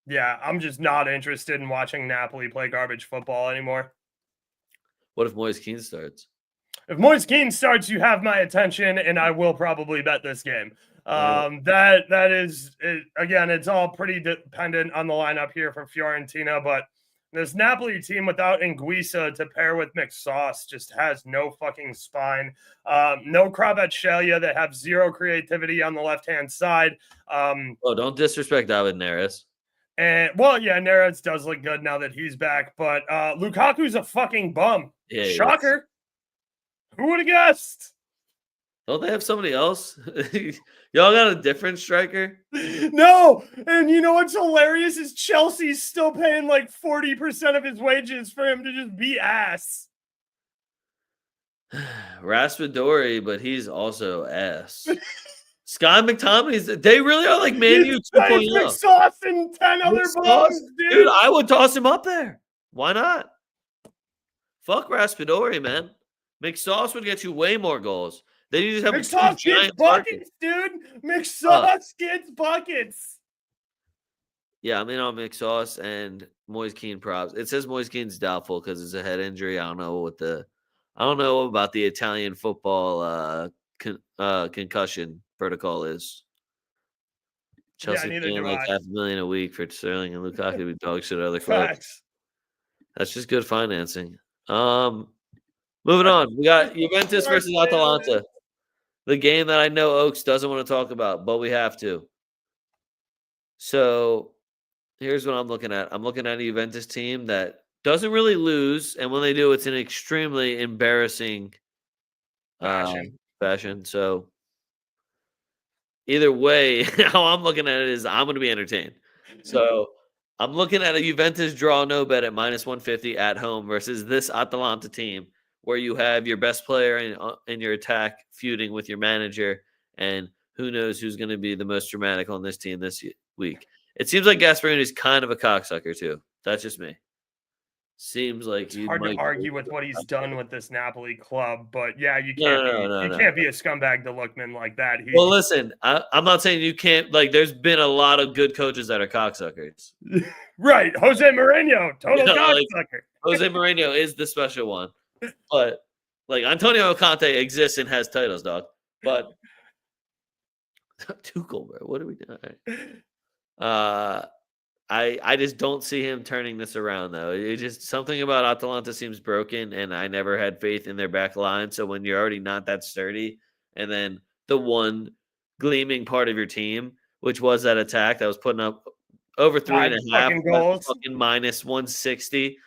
Yeah, I'm just not interested in watching Napoli play garbage football anymore. What if Moise Kean starts? If Moise Kean starts, you have my attention, and I will probably bet this game. That is it, again, it's all pretty dependent on the lineup here for Fiorentina, but this Napoli team without Anguissa to pair with mixed sauce just has no fucking spine. No Kvaratskhelia. They have zero creativity on the left-hand side. Don't disrespect David Neres. And well, yeah, Neres does look good now that he's back, but Lukaku's a fucking bum. Yeah, shocker. Who would have guessed? Don't they have somebody else? Y'all got a different striker? No. And you know what's hilarious is Chelsea's still paying like 40% of his wages for him to just be ass. Raspadori, but he's also ass. Sky McTominay's, they really are like Man U 2.0. McSauce and 10 other bums, dude. I would toss him up there. Why not? Fuck Raspadori, man. McSauce would get you way more goals. They just have McSauce gets buckets, dude. McSauce gets buckets. Yeah, I'm in on McSauce and Moise Kean props. It says Moise Kean's doubtful because it's a head injury. I don't know about the Italian football concussion protocol is. Chelsea paying like $500,000 a week for Sterling and Lukaku to be dog shit at other clubs. That's just good financing. Moving on, we got Juventus versus Atalanta. The game that I know Oaks doesn't want to talk about, but we have to. So here's what I'm looking at. I'm looking at a Juventus team that doesn't really lose, and when they do, it's an extremely embarrassing fashion. So either way, how I'm looking at it is I'm going to be entertained. So I'm looking at a Juventus draw no bet at -150 at home versus this Atalanta team where you have your best player in your attack feuding with your manager, and who knows who's going to be the most dramatic on this team this week. It seems like Gasperini is kind of a cocksucker too. That's just me. Seems like it's hard to argue with what he's done with this Napoli club, but yeah, you can't be a scumbag to Lookman like that. Well, listen, I'm not saying you can't. Like, there's been a lot of good coaches that are cocksuckers. Right, Jose Mourinho, total cocksucker. Like, Jose Mourinho is the special one, but like Antonio Conte exists and has titles, dog. But Tuchel, bro, what are we doing? I just don't see him turning this around, though. It just something about Atalanta seems broken, and I never had faith in their back line. So when you're already not that sturdy, and then the one gleaming part of your team, which was that attack that was putting up over 3.5 goals, fucking -160.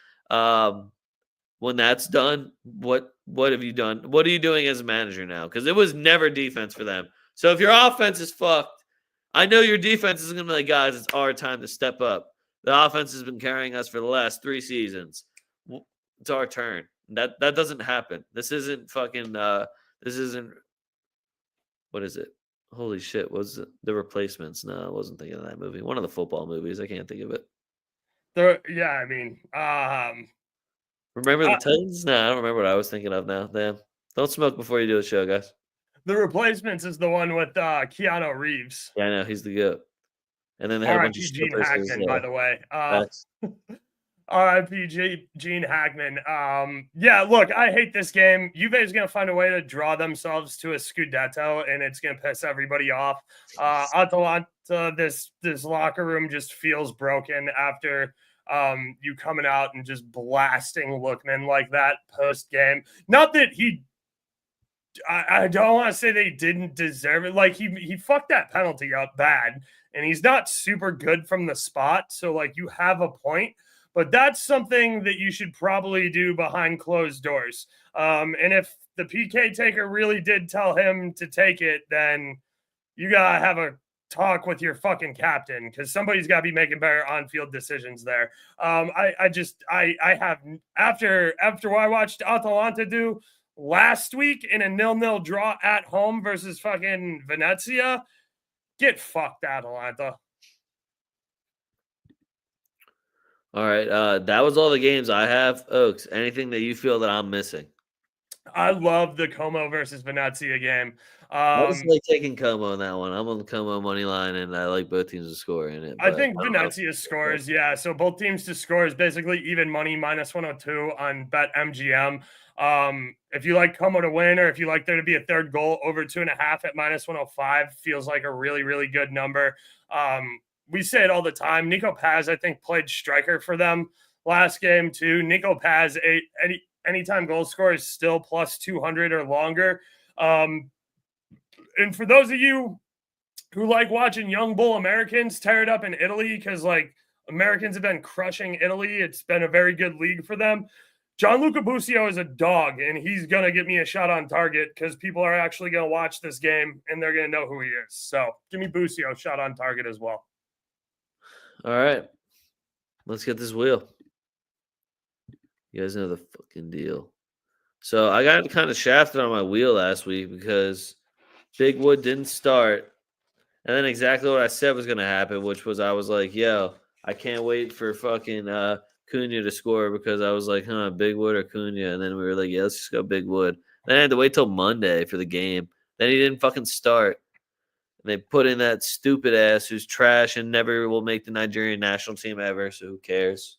When that's done, what have you done? What are you doing as a manager now? Because it was never defense for them. So if your offense is fucked, I know your defense is going to be like, guys, it's our time to step up. The offense has been carrying us for the last 3 seasons. It's our turn. That doesn't happen. This isn't fucking. This isn't. What is it? Holy shit! Was it The Replacements? No, I wasn't thinking of that movie. One of the football movies. I can't think of it. Yeah, I mean, remember the Titans? No, I don't remember what I was thinking of now. Damn. Don't smoke before you do a show, guys. The Replacements is the one with Keanu Reeves. Yeah, I know. He's the GOAT. And then they had a bunch of Gene Hackman, by the way. RIP Gene Hackman. Yeah, look, I hate this game. Juve is going to find a way to draw themselves to a Scudetto, and it's going to piss everybody off. Atalanta, this locker room just feels broken after you coming out and just blasting Lookman like that post-game. Not that I don't want to say they didn't deserve it. Like, he fucked that penalty up bad, and he's not super good from the spot. So, like, you have a point, but that's something that you should probably do behind closed doors. And if the PK taker really did tell him to take it, then you got to have a talk with your fucking captain, because somebody's got to be making better on-field decisions there. I have, after what I watched Atalanta do last week in a 0-0 draw at home versus fucking Venezia, get fucked, Atalanta. All right, that was all the games I have. Oaks, anything that you feel that I'm missing? I love the Como versus Venezia game. I was like taking Como in that one. I'm on the Como money line, and I like both teams to score in it. I think Venezia scores, yeah. So both teams to score is basically even money, -102 on BetMGM. If you like Como to win, or if you like there to be a third goal over 2.5 at -105, feels like a really, really good number. We say it all the time. Nico Paz, I think, played striker for them last game too. Nico Paz, anytime goal score is still +200 or longer. And for those of you who like watching young bull Americans tear it up in Italy, because like Americans have been crushing Italy, it's been a very good league for them. Gianluca Busio is a dog, and he's going to get me a shot on target, because people are actually going to watch this game and they're going to know who he is. So give me Busio shot on target as well. All right. Let's get this wheel. You guys know the fucking deal. So I got kind of shafted on my wheel last week because Big Wood didn't start. And then exactly what I said was going to happen, which was I was like, yo, I can't wait for fucking Cunha to score, because I was like, Big Wood or Cunha? And then we were like, yeah, let's just go Big Wood. Then I had to wait till Monday for the game. Then he didn't fucking start. And they put in that stupid ass who's trash and never will make the Nigerian national team ever, so who cares?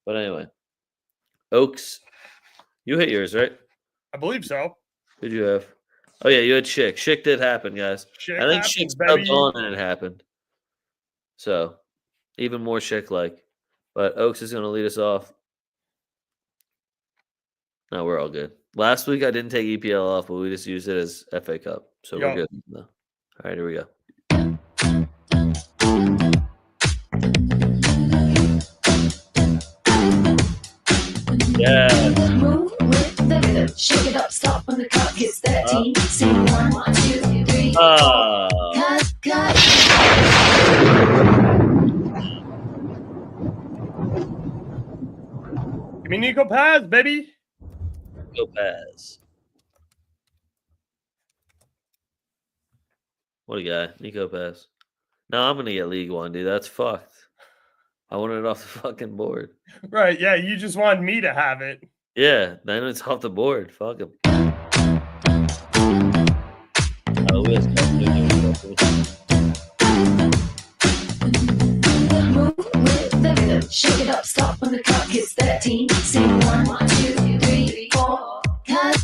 But anyway. Oaks, you hit yours, right? I believe so. Who'd you have? Oh, yeah, you had Schick. Schick did happen, guys. I think Schick subbed on and it happened. So, even more Schick-like. But Oaks is going to lead us off. No, we're all good. Last week, I didn't take EPL off, but we just used it as FA Cup. So, we're good. No. All right, here we go. Yeah. Move with the rhythm. Shake it up, stop when the clock hits 13. Sing 1, 2, 3, 4. Cut. Give me Nico Paz, baby. Go Paz. What a guy. Nico Paz. No, I'm going to get League One, dude. That's fucked. I wanted it off the fucking board. Right, yeah, you just wanted me to have it. Yeah, then it's off the board. Fuck him. Oh, we Move with the rhythm. Shake it up, stop when the clock hits 13. Sing 1, 2, 3, 4. Cut.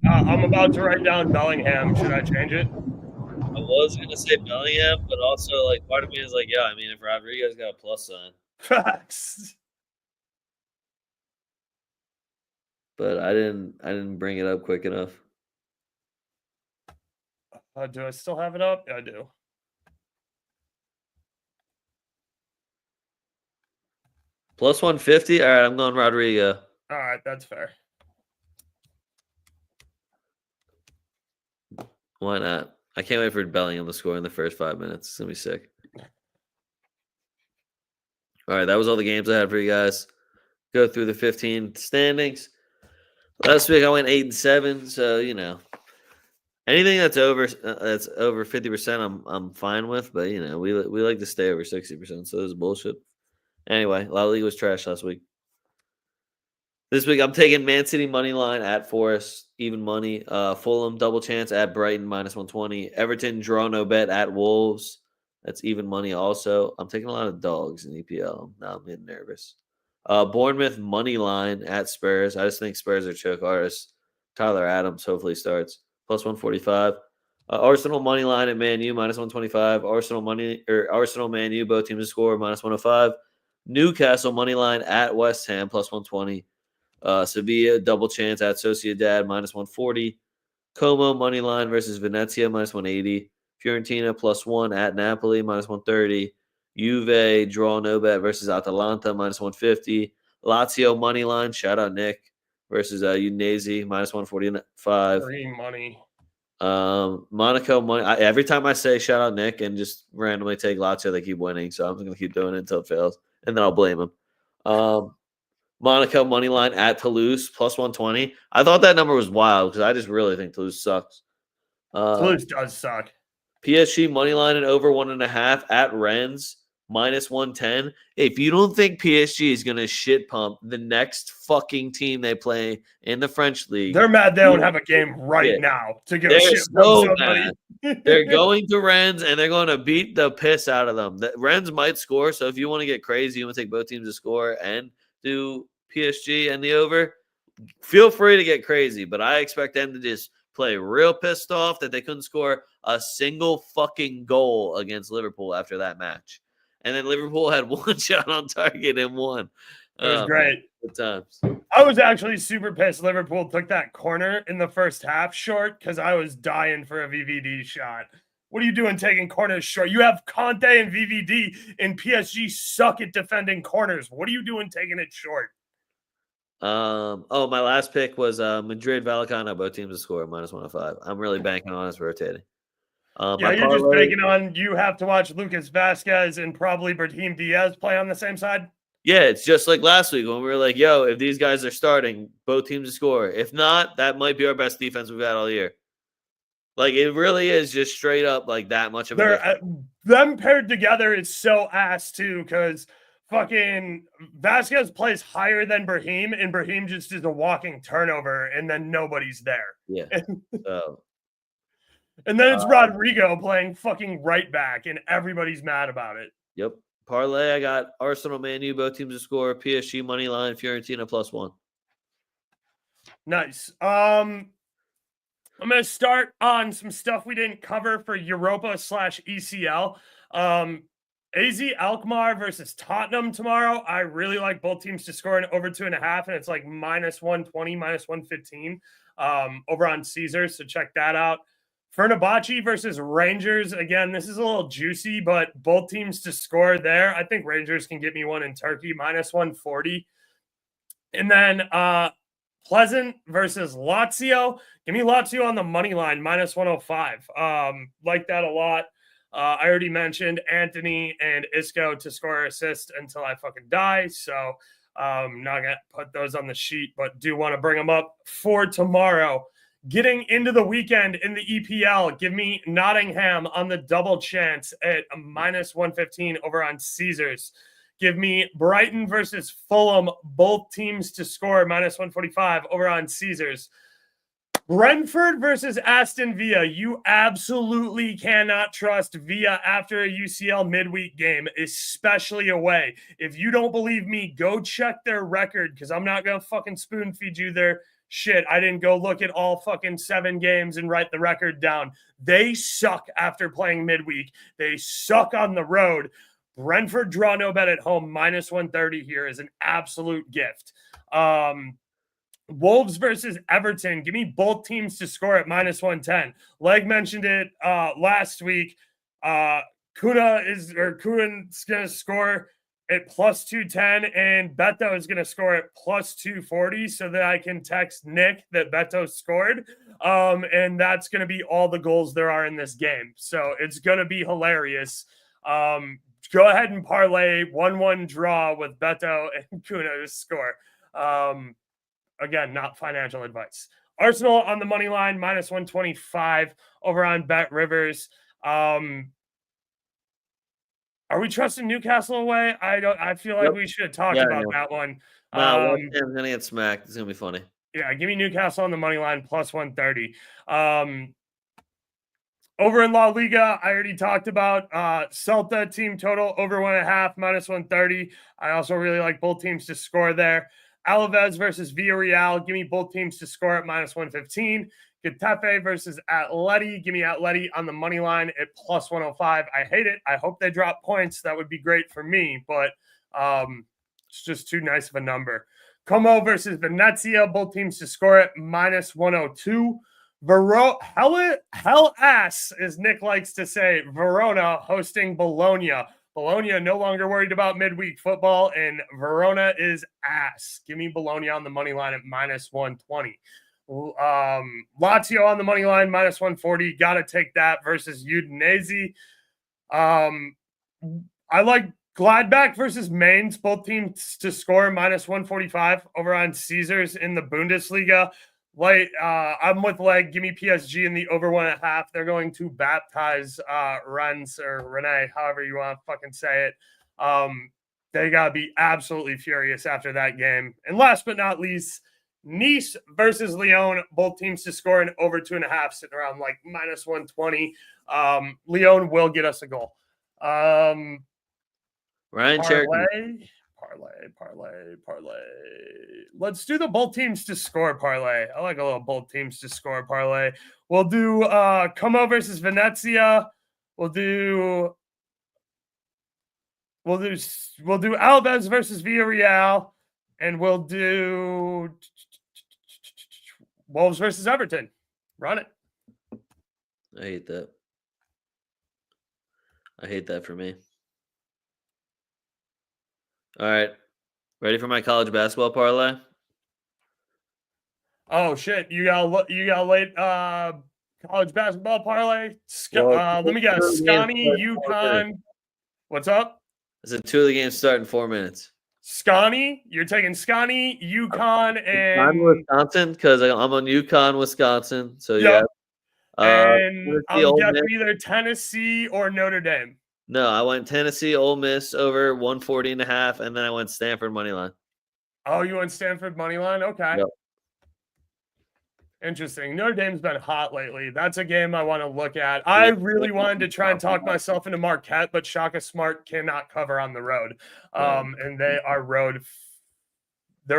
I'm about to write down Bellingham. Should I change it? I was going to say Bellingham, but also, like, part of me is like, yeah, I mean, if Rodriguez got a plus sign. Facts. But I didn't bring it up quick enough. Do I still have it up? Yeah, I do. Plus 150? All right, I'm going Rodrigo. All right, that's fair. Why not? I can't wait for Bellingham to score in the first 5 minutes. It's going to be sick. All right, that was all the games I had for you guys. Go through the 15 standings. Last week I went 8-7, so you know anything that's over 50%, I'm fine with. But you know we like to stay over 60%, so this is bullshit. Anyway, La Liga was trash last week. This week I'm taking Man City money line at Forest, even money. Fulham double chance at Brighton -120. Everton draw no bet at Wolves. That's even money also. I'm taking a lot of dogs in EPL. Now I'm getting nervous. Bournemouth money line at Spurs. I just think Spurs are choke artists. Tyler Adams hopefully starts. Plus 145. Arsenal money line at Man U -125. Arsenal Man U, both teams to score -105. Newcastle money line at West Ham plus 120. Sevilla double chance at Sociedad -140. Como money line versus Venezia -180. Fiorentina +1 at Napoli -130. Juve draw no bet versus Atalanta -150. Lazio money line, shout out Nick, versus Udinese -145. Free money. Monaco money. Every time I say shout out Nick and just randomly take Lazio, they keep winning. So I'm just gonna keep doing it until it fails, and then I'll blame him. Monaco money line at Toulouse plus 120. I thought that number was wild because I just really think Toulouse sucks. Toulouse does suck. PSG money line and over 1.5 at Rennes -110. If you don't think PSG is gonna shit pump the next fucking team they play in the French league, They're mad they don't have a game right now to go they're shit so pump somebody. they're going to Rennes and they're going to beat the piss out of them. Rennes might score, so if you want to get crazy, you want to take both teams to score and do PSG and the over, feel free to get crazy. But I expect them to just play real pissed off that they couldn't score a single fucking goal against Liverpool after that match. And then Liverpool had one shot on target and won. It was great. Good times. I was actually super pissed Liverpool took that corner in the first half short because I was dying for a VVD shot. What are you doing taking corners short? You have Conte and VVD, and PSG suck at defending corners. What are you doing taking it short? My last pick was Madrid Vallecano, both teams to score -105. I'm really banking on us rotating. Yeah, you're just banking on you have to watch Lucas Vasquez and probably Brahim Diaz play on the same side. Yeah, it's just like last week when we were like, yo, if these guys are starting, both teams to score. If not, that might be our best defense we've had all year. Like, it really is just straight up like that much of a them paired together is so ass too, because fucking Vasquez plays higher than Brahim, and Brahim just is a walking turnover, and then nobody's there. Yeah. And then it's Rodrigo playing fucking right back, and everybody's mad about it. Yep. Parlay, I got Arsenal, Man U, both teams to score. PSG money line, Fiorentina +1. Nice. I'm going to start on some stuff we didn't cover for Europa/ECL. AZ Alkmaar versus Tottenham tomorrow. I really like both teams to score in over 2.5, and it's like -120, -115 over on Caesars. So check that out. Fenerbahce versus Rangers. Again, this is a little juicy, but both teams to score there. I think Rangers can get me one in Turkey, minus 140. And then Pleasant versus Lazio. Give me Lazio on the money line, minus 105. Like that a lot. I already mentioned Anthony and Isco to score or assist until I fucking die. So not going to put those on the sheet, but do want to bring them up for tomorrow. Getting into the weekend in the EPL, give me Nottingham on the double chance at a minus 115 over on Caesars. Give me Brighton versus Fulham, both teams to score, minus 145 over on Caesars. Brentford versus Aston Villa. You absolutely cannot trust Villa after a UCL midweek game, especially away. If you don't believe me, go check their record, because I'm not going to fucking spoon feed you their shit. I didn't go look at all fucking 7 games and write the record down. They suck after playing midweek. They suck on the road. Brentford draw no bet at home, minus 130 here is an absolute gift. Wolves versus Everton. Give me both teams to score at minus 110. Leg mentioned it last week. Kuhn's going to score at plus 210, and Beto is going to score at plus 240 so that I can text Nick that Beto scored. And that's going to be all the goals there are in this game. So it's going to be hilarious. Go ahead and parlay 1-1 draw with Beto and Kuhn to score. Again, not financial advice. Arsenal on the money line, minus 125 over on Bet Rivers. Are we trusting Newcastle away? I feel like we should talk about that one. No, West Ham's going to get smacked. It's going to be funny. Yeah, give me Newcastle on the money line, plus 130. Over in La Liga, I already talked about Celta team total over 1.5, minus 130. I also really like both teams to score there. Alaves versus Villarreal. Give me both teams to score at minus 115. Getafe versus Atleti. Give me Atleti on the money line at plus 105. I hate it. I hope they drop points. That would be great for me, but it's just too nice of a number. Como versus Venezia. Both teams to score at minus 102. Hell ass, as Nick likes to say, Verona hosting Bologna. Bologna no longer worried about midweek football, and Verona is ass. Give me Bologna on the money line at minus 120. Lazio on the money line, minus 140. Got to take that versus Udinese. I like Gladbach versus Mainz, both teams to score, minus 145 over on Caesars in the Bundesliga. I'm with Leg. Give me PSG in the over 1.5. They're going to baptize Rennes or Rene, however you want to fucking say it. They got to be absolutely furious after that game. And last but not least, Nice versus Lyon. Both teams to score in over 2.5, sitting around like minus 120. Lyon will get us a goal. Ryan Cherokee. Parlay. Let's do the both teams to score parlay. I like a little both teams to score parlay. We'll do Como versus Venezia. We'll do Alaves versus Villarreal, and we'll do Wolves versus Everton. Run it. I hate that. I hate that for me. All right. Ready for my college basketball parlay? Oh shit. You got late college basketball parlay? Let me guess. Scotty, UConn. What's up? I said 2 of the games start in 4 minutes. Scotty, you're taking Scotty, UConn, and I'm Wisconsin because I'm on UConn, Wisconsin. So yep. yeah. And I'm guessing either Tennessee or Notre Dame. No, I went Tennessee, Ole Miss over 140.5, and then I went Stanford money line. Oh, you went Stanford money line? Okay. Yep. Interesting. Notre Dame's been hot lately. That's a game I want to look at. I really wanted to try and talk myself into Marquette, but Shaka Smart cannot cover on the road. And they're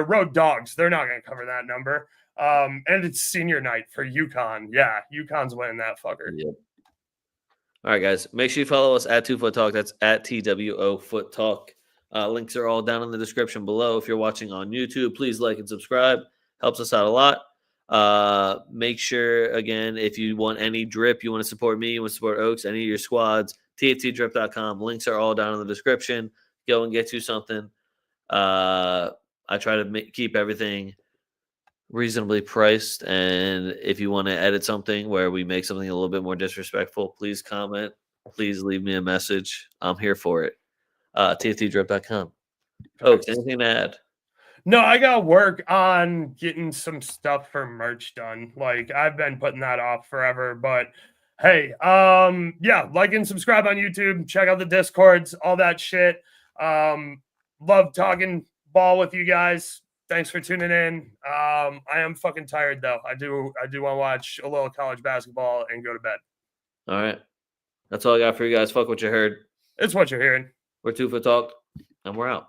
road dogs. They're not going to cover that number. And it's senior night for UConn. Yeah, UConn's winning that fucker. Yep. All right, guys. Make sure you follow us at TwoFootTalk. That's at TWOFootTalk. Links are all down in the description below. If you're watching on YouTube, please like and subscribe. Helps us out a lot. Make sure, again, if you want any drip, you want to support me, you want to support Oaks, any of your squads, tftdrip.com. Links are all down in the description. Go and get you something. I try to keep everything reasonably priced, and if you want to edit something where we make something a little bit more disrespectful, please comment. Please leave me a message. I'm here for it. tftdrip.com. Oaks, anything to add? No, I got to work on getting some stuff for merch done. Like, I've been putting that off forever, but hey, yeah, like and subscribe on YouTube, check out the Discords, all that shit. Love talking ball with you guys. Thanks for tuning in. I am fucking tired though. I do want to watch a little college basketball and go to bed. All right. That's all I got for you guys. Fuck what you heard. It's what you're hearing. We're 2 Foot Talk, and we're out.